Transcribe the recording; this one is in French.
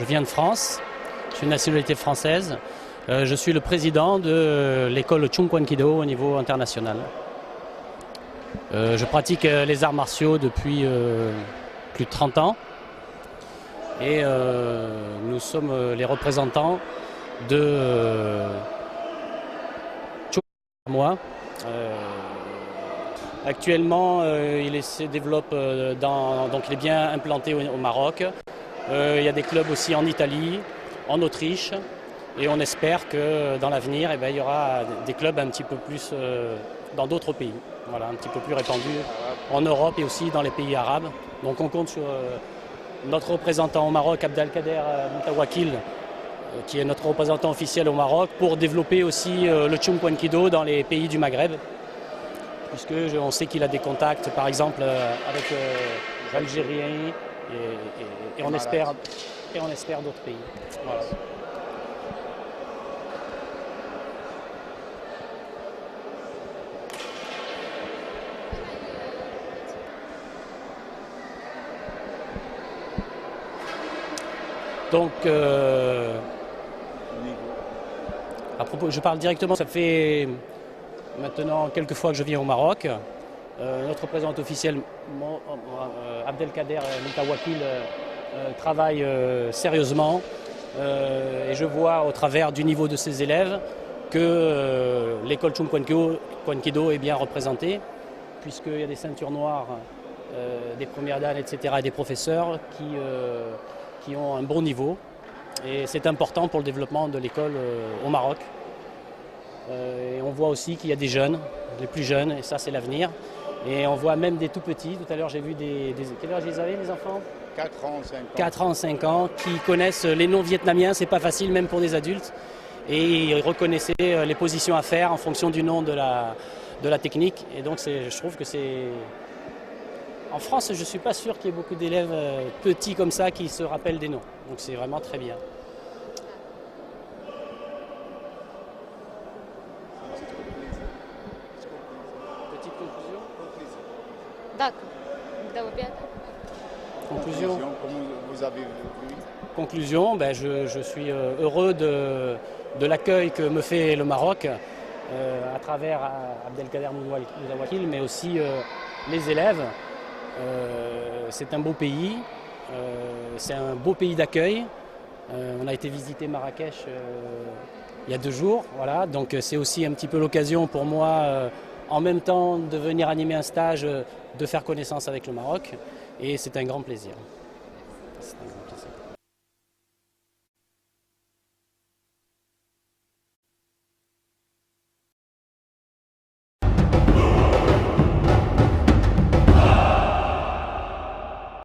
Je viens de France, je suis de nationalité française. Je suis le président de l'école Chung Kwan Kido au niveau international. Je pratique les arts martiaux depuis plus de 30 ans et nous sommes les représentants de Chung Kwan. Actuellement, il se développe donc il est bien implanté au Maroc. Il y a des clubs aussi en Italie, en Autriche, et on espère que dans l'avenir, il y aura des clubs un petit peu plus dans d'autres pays, voilà, un petit peu plus répandus en Europe et aussi dans les pays arabes. Donc on compte sur notre représentant au Maroc, Abdelkader Moutawakil, qui est notre représentant officiel au Maroc, pour développer aussi le Chung Kwan Kido dans les pays du Maghreb, puisque on sait qu'il a des contacts, par exemple, avec l'Algérie et on espère d'autres pays. Voilà. Donc, à propos, je parle directement, ça fait maintenant quelques fois que je viens au Maroc. Notre représentant officiel, Abdelkader Moutawakil, travaille sérieusement et je vois au travers du niveau de ses élèves que l'école Chung Kwan Kido est bien représentée, puisqu'il y a des ceintures noires, des premières dames, etc., et des professeurs qui ont un bon niveau. Et c'est important pour le développement de l'école au Maroc. Et on voit aussi qu'il y a des jeunes, les plus jeunes, et ça c'est l'avenir. Et on voit même des tout petits. Tout à l'heure j'ai vu quel âge ils avaient, les enfants? 4 ans, 5 ans. 4 ans, 5 ans, qui connaissent les noms vietnamiens, c'est pas facile même pour des adultes. Et ils reconnaissaient les positions à faire en fonction du nom de la technique. Et donc je trouve que c'est... En France, je ne suis pas sûr qu'il y ait beaucoup d'élèves petits comme ça qui se rappellent des noms. Donc c'est vraiment très bien. Petite conclusion? D'accord. Conclusion. Comment vous avez vu? Conclusion, je suis heureux de l'accueil que me fait le Maroc à travers Abdelkader Moutawakil, mais aussi les élèves. C'est un beau pays, c'est un beau pays d'accueil. On a été visiter Marrakech il y a 2 jours, voilà. Donc c'est aussi un petit peu l'occasion pour moi, en même temps de venir animer un stage, de faire connaissance avec le Maroc, et c'est un grand plaisir. C'est un grand plaisir.